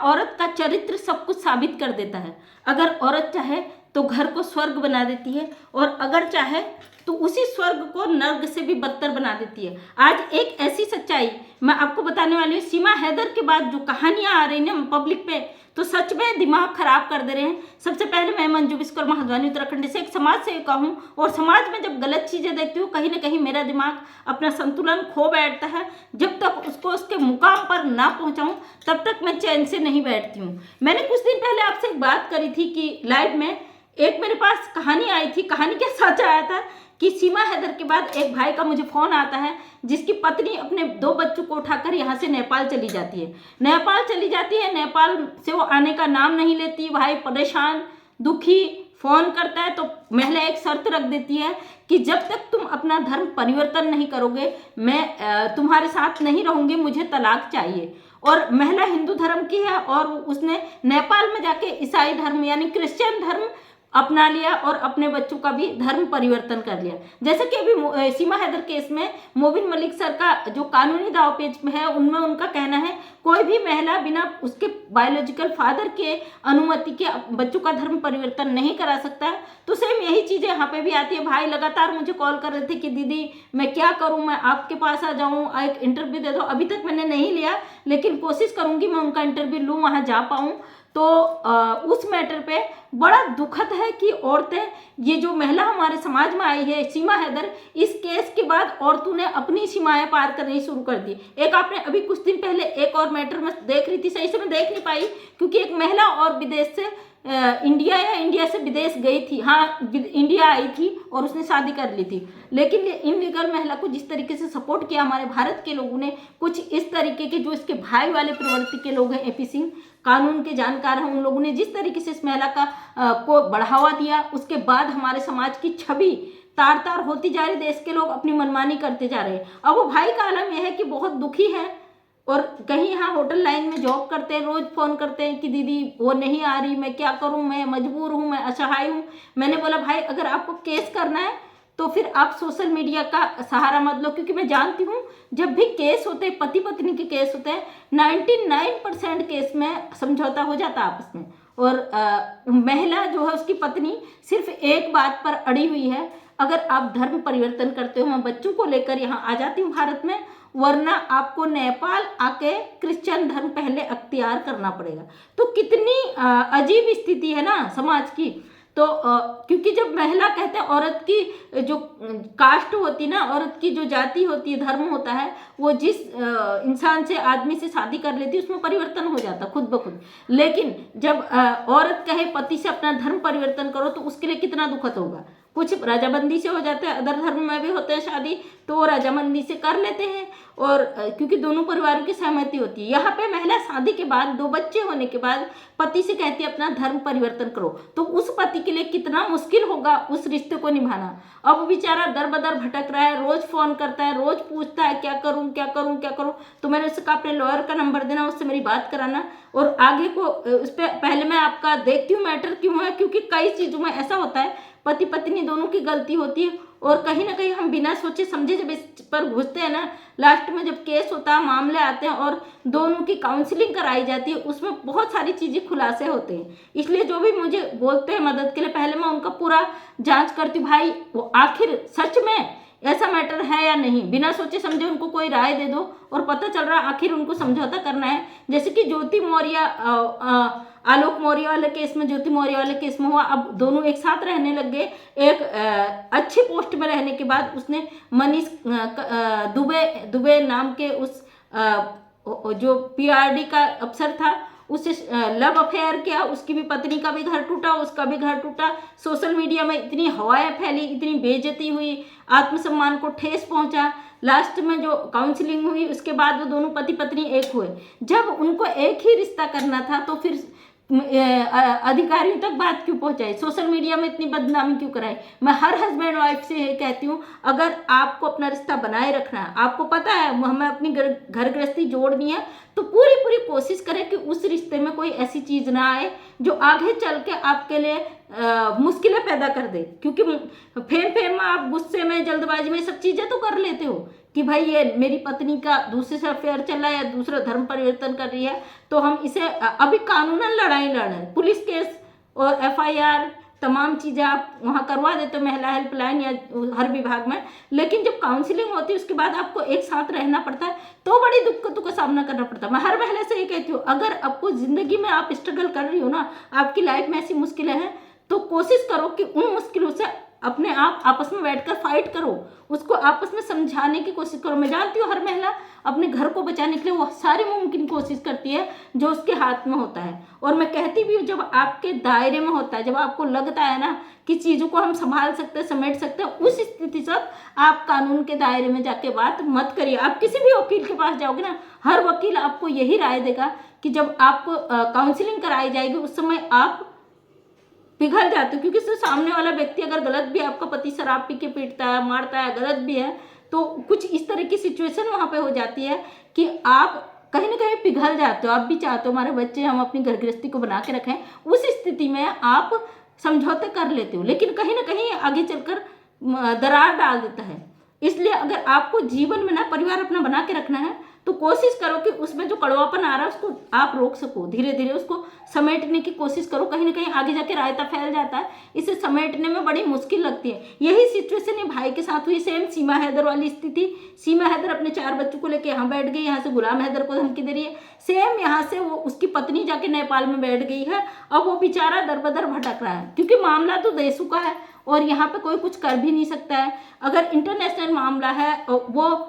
औरत का चरित्र सब कुछ साबित कर देता है। अगर औरत चाहे तो घर को स्वर्ग बना देती है, और अगर चाहे तो उसी स्वर्ग को नर्क से भी बदतर बना देती है। आज एक ऐसी सच्चाई मैं आपको बताने वाली हूँ। सीमा हैदर के बाद जो कहानियां आ रही ना पब्लिक पे, तो सच में दिमाग खराब कर दे रहे हैं। सबसे पहले मैं मंजू विश्वकर्मा हल्द्वानी उत्तराखंड से एक समाज सेविका हूँ, और समाज में जब गलत चीजें देखती हूँ कहीं ना कहीं मेरा दिमाग अपना संतुलन खो बैठता है। जब तक उसको उसके मुकाम पर ना पहुंचाऊं तब तक मैं चैन से नहीं बैठती हूँ। मैंने कुछ दिन पहले आपसे एक बात करी थी कि लाइव में एक मेरे पास कहानी आई थी। कहानी क्या सच आया था कि सीमा हैदर के बाद एक भाई का मुझे फोन आता है जिसकी पत्नी अपने 2 बच्चों को उठाकर यहाँ से नेपाल चली जाती है। नेपाल से वो आने का नाम नहीं लेती। भाई परेशान दुखी फोन करता है तो महिला एक शर्त रख देती है कि जब तक तुम अपना धर्म परिवर्तन नहीं करोगे मैं तुम्हारे साथ नहीं रहूंगी, मुझे तलाक चाहिए। और महिला हिंदू धर्म की है और उसने नेपाल में जाके ईसाई धर्म यानी क्रिश्चियन धर्म अपना लिया और अपने बच्चों का भी धर्म परिवर्तन कर लिया। जैसे कि अभी सीमा हैदर केस में मोबिन मलिक सर का जो कानूनी दाव पेच में है उनमें उनका कहना है कोई भी महिला बिना उसके बायोलॉजिकल फादर के अनुमति के बच्चों का धर्म परिवर्तन नहीं करा सकता है। तो सेम यही चीजें यहाँ पे भी आती है। भाई लगातार मुझे कॉल कर रहे थे कि दीदी मैं क्या करूँ, मैं आपके पास आ जाऊँ, एक इंटरव्यू दे दो। अभी तक मैंने नहीं लिया, लेकिन कोशिश करूंगी मैं उनका इंटरव्यू लूँ, वहां जा पाऊँ। तो उस मैटर पे बड़ा दुखद है कि औरतें, ये जो महिला हमारे समाज में आई है सीमा हैदर, इस केस के बाद औरतों ने अपनी सीमाएं पार करनी शुरू कर दी। एक आपने अभी कुछ दिन पहले एक और मैटर में देख रही थी, सही से मैं देख नहीं पाई क्योंकि एक महिला और विदेश से इंडिया से विदेश गई थी। हाँ, इंडिया आई थी और उसने शादी कर ली थी, लेकिन इनलीगल महिला को जिस तरीके से सपोर्ट किया हमारे भारत के लोगों ने, कुछ इस तरीके के जो इसके भाई वाले प्रवृत्ति के लोग हैं, एपी सिंह कानून के जानकार हैं, उन लोगों ने जिस तरीके से इस महिला का को बढ़ावा दिया, उसके बाद हमारे समाज की छवि तार तार होती जा रही। देश के लोग अपनी मनमानी करते जा रहे हैं। अब वो भाई का आलम यह है कि बहुत दुखी है और कहीं यहाँ होटल लाइन में जॉब करते हैं, रोज फोन करते हैं कि दीदी वो नहीं आ रही, मैं क्या करूँ, मैं मजबूर हूँ, मैं असहाय हूँ। मैंने बोला भाई अगर आपको केस करना है तो फिर आप सोशल मीडिया का सहारा मत लो, क्योंकि मैं जानती हूँ जब भी केस होते हैं, पति पत्नी के केस होते हैं, 99% केस में समझौता हो जाता है आपस में। और महिला जो है उसकी पत्नी सिर्फ एक बात पर अड़ी हुई है, अगर आप धर्म परिवर्तन करते हो मैं बच्चों को लेकर यहाँ आ जाती हूँ भारत में, वरना आपको नेपाल आके क्रिश्चियन धर्म पहले अख्तियार करना पड़ेगा। तो कितनी अजीब स्थिति है ना समाज की। तो क्योंकि जब महिला कहते हैं औरत की जो कास्ट होती है ना, औरत की जो जाति होती है, धर्म होता है, वो जिस इंसान से आदमी से शादी कर लेती है उसमें परिवर्तन हो जाता खुद ब खुद। लेकिन जब औरत कहे पति से अपना धर्म परिवर्तन करो तो उसके लिए कितना दुखद होगा। कुछ रजामंदी से हो जाते हैं, अदर धर्म में भी होते हैं शादी, तो वो रजामंदी से कर लेते हैं और क्योंकि दोनों परिवारों की सहमति होती है। यहाँ पे महिला शादी के बाद 2 बच्चे होने के बाद पति से कहती है अपना धर्म परिवर्तन करो, तो उस पति के लिए कितना मुश्किल होगा उस रिश्ते को निभाना। अब बेचारा दर बदर भटक रहा है, रोज फोन करता है, रोज पूछता है क्या करूं क्या करूं क्या करूं। तो मैंने उससे कहा अपने लॉयर का नंबर देना, उससे मेरी बात कराना और आगे को उस पर पहले मैं आपका देखती हूँ मैटर क्यों है, क्योंकि कई चीजों में ऐसा होता है पति पत्नी दोनों की गलती होती है और कहीं ना कहीं हम बिना सोचे समझे जब इस पर घुसते हैं ना, लास्ट में जब केस होता है, मामले आते हैं और दोनों की काउंसलिंग कराई जाती है, उसमें बहुत सारी चीजें खुलासे होते हैं। इसलिए जो भी मुझे बोलते हैं मदद के लिए पहले मैं उनका पूरा जांच करती हूँ, भाई वो आखिर सच में ऐसा मैटर है या नहीं। बिना सोचे समझे उनको कोई राय दे दो और पता चल रहा है आखिर उनको समझौता करना है। जैसे कि ज्योति मौर्य आलोक मौर्य वाले केस में, ज्योति मौर्य वाले केस में हुआ, अब दोनों एक साथ रहने लग गए। एक अच्छी पोस्ट में रहने के बाद उसने मनीष दुबे नाम के उस जो पीआरडी का अफसर था उससे लव अफेयर किया, उसकी भी पत्नी का भी घर टूटा, उसका भी घर टूटा। सोशल मीडिया में इतनी हवाएं फैली, इतनी बेइज्जती हुई, आत्मसम्मान को ठेस पहुंचा। लास्ट में जो काउंसलिंग हुई उसके बाद वो दोनों पति पत्नी एक हुए। जब उनको एक ही रिश्ता करना था तो फिर अधिकारियों तक बात क्यों पहुंचाई, सोशल मीडिया में इतनी बदनामी क्यों कराई। मैं हर हस्बैंड वाइफ से कहती हूँ अगर आपको अपना रिश्ता बनाए रखना है, आपको पता है हमें अपनी घर गृहस्थी जोड़नी है, तो पूरी पूरी कोशिश करें कि उस रिश्ते में कोई ऐसी चीज़ ना आए जो आगे चल के आपके लिए मुश्किलें पैदा कर दे। क्योंकि फेम में आप गुस्से में, जल्दबाजी में सब चीज़ें तो कर लेते हो कि भाई ये मेरी पत्नी का दूसरे से अफेयर चल रहा है या दूसरा धर्म परिवर्तन कर रही है, तो हम इसे अभी कानूनन लड़ाई लड़ रहे हैं, पुलिस केस और FIR तमाम चीज़ें आप वहाँ करवा देते हो महिला हेल्पलाइन या हर विभाग में। लेकिन जब काउंसलिंग होती है उसके बाद आपको एक साथ रहना पड़ता है तो बड़ी दिक्कतों का सामना करना पड़ता है। मैं हर महिला से ये कहती हूँ, अगर आपको ज़िंदगी में आप स्ट्रगल कर रही हो ना, आपकी लाइफ में ऐसी मुश्किलें हैं, तो कोशिश करो कि उन मुश्किलों से अपने आप आपस में बैठकर फाइट करो, उसको आपस में समझाने की कोशिश करो। मैं जानती हूँ हर महिला अपने घर को बचाने के लिए वो सारी मुमकिन कोशिश करती है जो उसके हाथ में होता है। और मैं कहती भी हूँ, जब आपके दायरे में होता है, जब आपको लगता है ना कि चीज़ों को हम संभाल सकते हैं, समेट सकते हैं, उस स्थिति से आप कानून के दायरे में जाके बात मत करिए। आप किसी भी वकील के पास जाओगे ना, हर वकील आपको यही राय देगा कि जब आपको काउंसलिंग कराई जाएगी उस समय आप पिघल जाते हो। क्योंकि सामने वाला व्यक्ति अगर गलत भी, आपका पति शराब पी के पीटता है, मारता है, गलत भी है, तो कुछ इस तरह की सिचुएशन वहाँ पे हो जाती है कि आप कहीं ना कहीं पिघल जाते हो। आप भी चाहते हो हमारे बच्चे, हम अपनी घर गृहस्थी को बना के रखें, उस स्थिति में आप समझौते कर लेते हो, लेकिन कहीं ना कहीं आगे चलकर दरार डाल देता है। इसलिए अगर आपको जीवन में ना परिवार अपना बना के रखना है तो कोशिश करो कि उसमें जो कड़वापन आ रहा है उसको आप रोक सको, धीरे धीरे उसको समेटने की कोशिश करो। कहीं ना कहीं आगे जाके रायता फैल जाता है, इसे समेटने में बड़ी मुश्किल लगती है। यही सिचुएशन ये भाई के साथ हुई, सेम सीमा हैदर वाली स्थिति। सीमा हैदर अपने 4 बच्चों को लेकर यहाँ बैठ गई, यहाँ से गुलाम हैदर को धमकी दे रही है। सेम यहाँ से वो उसकी पत्नी जाके नेपाल में बैठ गई है। अब वो बेचारा दर बदर भटक रहा है, क्योंकि मामला तो देशों का है और यहाँ पे कोई कुछ कर भी नहीं सकता है। अगर इंटरनेशनल मामला है, वो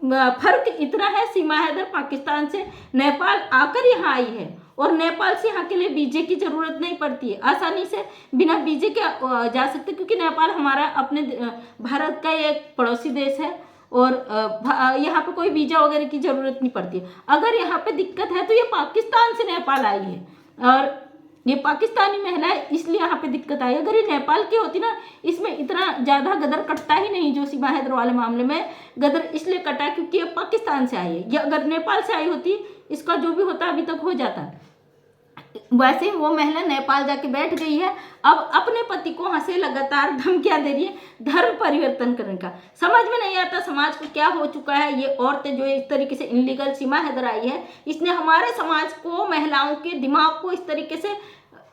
फर्क इतना है, सीमा हैदर पाकिस्तान से नेपाल आकर यहाँ आई है और नेपाल से यहाँ के लिए वीजे की जरूरत नहीं पड़ती है, आसानी से बिना वीजे के जा सकते, क्योंकि नेपाल हमारा अपने भारत का एक पड़ोसी देश है और यहाँ पे कोई वीजा वगैरह की जरूरत नहीं पड़ती। अगर यहाँ पे दिक्कत है तो ये पाकिस्तान से नेपाल आई है और ये पाकिस्तानी महिला है, इसलिए यहाँ पे दिक्कत आई। अगर ये नेपाल की होती ना, इसमें इतना ज़्यादा गदर कटता ही नहीं। जो सीमा हैदर वाले मामले में गदर इसलिए कटा क्योंकि ये पाकिस्तान से आई है, या अगर नेपाल से आई होती, इसका जो भी होता अभी तक हो जाता। वैसे ही वो महिला नेपाल जाके बैठ गई है। अब अपने पति को वहाँ से लगातार धमकियां दे रही है धर्म परिवर्तन करने का। समझ में नहीं आता समाज को क्या हो चुका है। ये औरतें जो इस तरीके से इनलीगल सीमा हैदर आई है, इसने हमारे समाज को, महिलाओं के दिमाग को इस तरीके से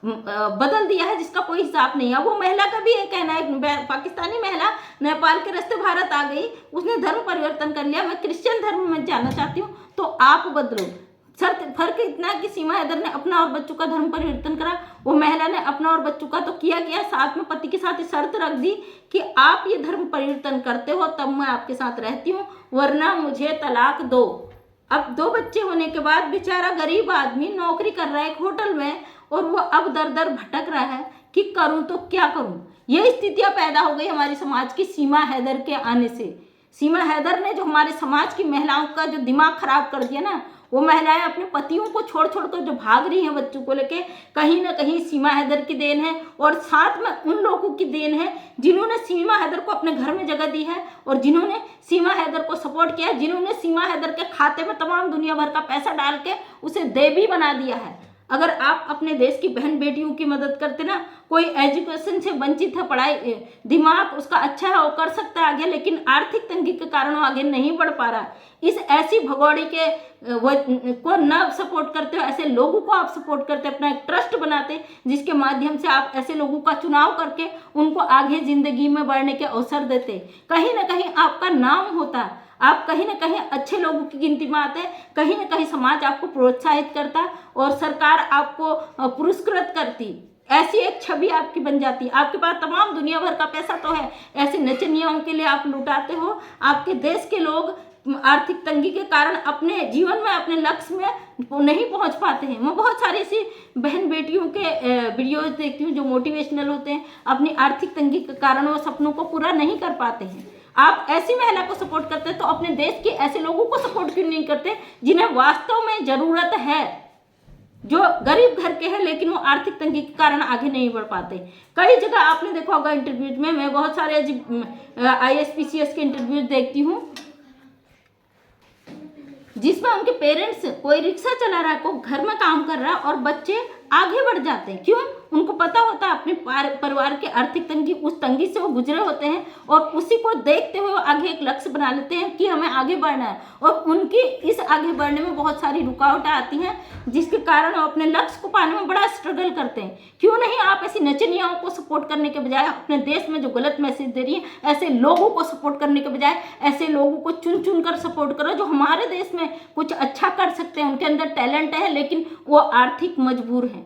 बदल दिया है जिसका कोई हिसाब नहीं है। वो महिला का भी ये कहना है, पाकिस्तानी महिला नेपाल के रास्ते भारत आ गई, उसने धर्म परिवर्तन कर लिया, मैं क्रिश्चियन धर्म में जाना चाहती हूँ, तो आप बदलो। फर्क इतना कि सीमा हैदर ने अपना और बच्चों का धर्म परिवर्तन करा, वो महिला ने अपना और बच्चों का तो किया, साथ में पति के साथ शर्त रख दी कि आप ये धर्म परिवर्तन करते हो तब मैं आपके साथ रहती हूँ, वरना मुझे तलाक दो। अब 2 बच्चे होने के बाद बेचारा गरीब आदमी नौकरी कर रहा है एक होटल में, और वो अब दर दर भटक रहा है कि करूं तो क्या करूं। ये स्थितियां पैदा हो गई हमारे समाज की सीमा हैदर के आने से। सीमा हैदर ने जो हमारे समाज की महिलाओं का जो दिमाग खराब कर दिया ना, वो महिलाएं अपने पतियों को छोड़ छोड़ कर जो भाग रही हैं बच्चों को लेके, कहीं ना कहीं सीमा हैदर की देन है। और साथ में उन लोगों की देन है जिन्होंने सीमा हैदर को अपने घर में जगह दी है और जिन्होंने सीमा हैदर को सपोर्ट किया है, जिन्होंने सीमा हैदर के खाते में तमाम दुनिया भर का पैसा डाल के उसे देवी बना दिया है। अगर आप अपने देश की बहन बेटियों की मदद करते ना, कोई एजुकेशन से वंचित है, पढ़ाई दिमाग उसका अच्छा है, वो कर सकता है आगे, लेकिन आर्थिक तंगी के कारण वो आगे नहीं बढ़ पा रहा। इस ऐसी भगोड़ी के को न सपोर्ट करते हो, ऐसे लोगों को आप सपोर्ट करते, अपना एक ट्रस्ट बनाते जिसके माध्यम से आप ऐसे लोगों का चुनाव करके उनको आगे जिंदगी में बढ़ने के अवसर देते, कहीं ना कहीं आपका नाम होता, आप कहीं ना कहीं अच्छे लोगों की गिनती में आते, कहीं ना कहीं समाज आपको प्रोत्साहित करता और सरकार आपको पुरस्कृत करती। ऐसी एक छवि आपकी बन जाती। आपके पास तमाम दुनिया भर का पैसा तो है, ऐसे नचनियाओं के लिए आप लुटाते हो। आपके देश के लोग आर्थिक तंगी के कारण अपने जीवन में, अपने लक्ष्य में नहीं पहुंच पाते हैं। मैं बहुत सारी ऐसी बहन बेटियों के वीडियोज देखती हूँ जो मोटिवेशनल होते हैं, अपनी आर्थिक तंगी के कारण वो सपनों को पूरा नहीं कर पाते हैं। आप ऐसी महिला को सपोर्ट करते हैं तो अपने देश के ऐसे लोगों को सपोर्ट क्यों नहीं करते जिन्हें वास्तव में जरूरत है, जो गरीब घर के हैं लेकिन वो आर्थिक तंगी के कारण आगे नहीं बढ़ पाते। कई जगह आपने देखा होगा इंटरव्यूज में, मैं बहुत सारे ISPCS के इंटरव्यूज देखती हूँ जिसमें उनके पेरेंट्स, कोई रिक्शा चला रहा है, कोई घर में काम कर रहा है और बच्चे आगे बढ़ जाते हैं। क्यों? उनको पता होता है अपने परिवार के आर्थिक तंगी, उस तंगी से वो गुजरे होते हैं और उसी को देखते हुए आगे एक लक्ष्य बना लेते हैं कि हमें आगे बढ़ना है। और उनकी इस आगे बढ़ने में बहुत सारी रुकावटें आती हैं, जिसके कारण वो अपने लक्ष्य को पाने में बड़ा स्ट्रगल करते हैं। क्यों नहीं आप ऐसी नचनियाओं को सपोर्ट करने के बजाय, अपने देश में जो गलत मैसेज दे रही है, ऐसे लोगों को सपोर्ट करने के बजाय ऐसे लोगों को चुन चुन कर सपोर्ट करो जो हमारे देश में कुछ अच्छा कर सकते हैं, उनके अंदर टैलेंट है लेकिन वो आर्थिक मजबूर हैं।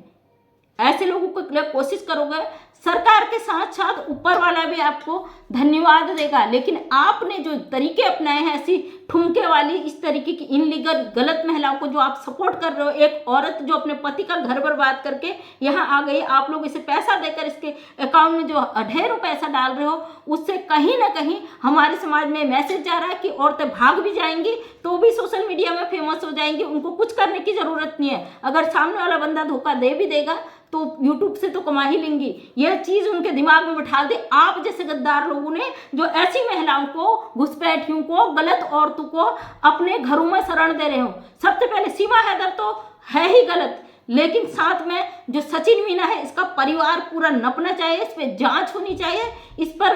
ऐसे लोगों को लिए कोशिश करोगे, सरकार के साथ साथ ऊपर वाला भी आपको धन्यवाद देगा। लेकिन आपने जो तरीके अपनाए हैं, ऐसी ठुमके वाली, इस तरीके की इनलीगल गलत महिलाओं को जो आप सपोर्ट कर रहे हो, एक औरत जो अपने पति का घर बर्बाद करके यहाँ आ गई, आप लोग इसे पैसा देकर इसके अकाउंट में जो ढेरों पैसा डाल रहे हो, उससे कहीं ना कहीं हमारे समाज में मैसेज जा रहा है कि औरतें भाग भी जाएंगी तो भी सोशल मीडिया में फेमस हो जाएंगी, उनको कुछ करने की जरूरत नहीं है। अगर सामने वाला बंदा धोखा दे भी देगा तो यूट्यूब से तो कमा ही लेंगी। यह चीज उनके दिमाग में बिठा दे। आप जैसे गद्दार लोगों ने जो ऐसी महिलाओं को, घुसपैठियों को, गलत औरतों को अपने घरों में शरण दे रहे हो। सबसे पहले सीमा हैदर तो है ही गलत, लेकिन साथ में जो सचिन मीना है, इसका परिवार पूरा नपना चाहिए, इस पर जांच होनी चाहिए, इस पर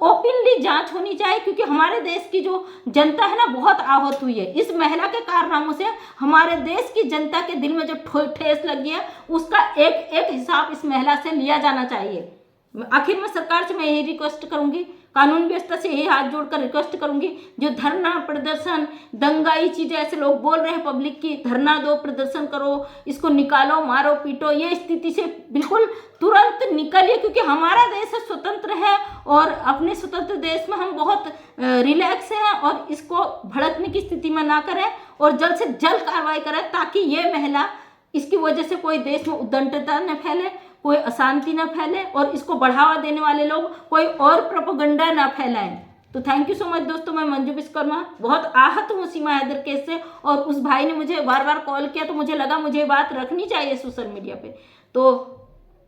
ओपनली जांच होनी चाहिए, क्योंकि हमारे देश की जो जनता है ना, बहुत आहत हुई है इस महिला के कारनामों से। हमारे देश की जनता के दिल में जो ठेस लगी है, उसका एक एक हिसाब इस महिला से लिया जाना चाहिए। आखिर में सरकार से मैं यही रिक्वेस्ट करूंगी, कानून व्यवस्था से यही हाथ जोड़कर रिक्वेस्ट करूंगी, जो धरना प्रदर्शन दंगाई चीजें ऐसे लोग बोल रहे हैं पब्लिक की, धरना दो, प्रदर्शन करो, इसको निकालो, मारो पीटो, ये स्थिति से बिल्कुल तुरंत निकलिए, क्योंकि हमारा देश स्वतंत्र है और अपने स्वतंत्र देश में हम बहुत रिलैक्स हैं, और इसको भड़कने की स्थिति में ना करें और जल्द से जल्द कार्रवाई करें, ताकि ये महिला, इसकी वजह से कोई देश में उद्दंडता न फैले, कोई अशांति ना फैले और इसको बढ़ावा देने वाले लोग कोई और प्रोपेगेंडा ना फैलाएं। तो थैंक यू सो मच दोस्तों, मैं मंजू विश्वकर्मा बहुत आहत हूँ सीमा हैदर केस से, और उस भाई ने मुझे बार बार कॉल किया तो मुझे लगा मुझे ये बात रखनी चाहिए सोशल मीडिया पे। तो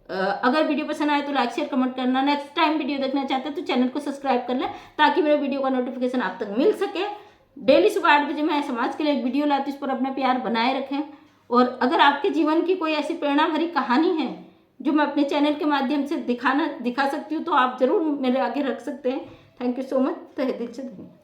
अगर वीडियो पसंद आए तो लाइक शेयर कमेंट करना। नेक्स्ट टाइम वीडियो देखना चाहते हैं तो चैनल को सब्सक्राइब कर लें, ताकि मेरे वीडियो का नोटिफिकेशन आप तक मिल सके। डेली सुबह 8 बजे मैं समाज के लिए एक वीडियो लाती हूँ, उस पर अपना प्यार बनाए रखें। और अगर आपके जीवन की कोई ऐसी प्रेरणा भरी कहानी है जो मैं अपने चैनल के माध्यम से दिखा सकती हूँ, तो आप ज़रूर मेरे आगे रख सकते हैं। थैंक यू सो मच, तहे दिल से धन्यवाद।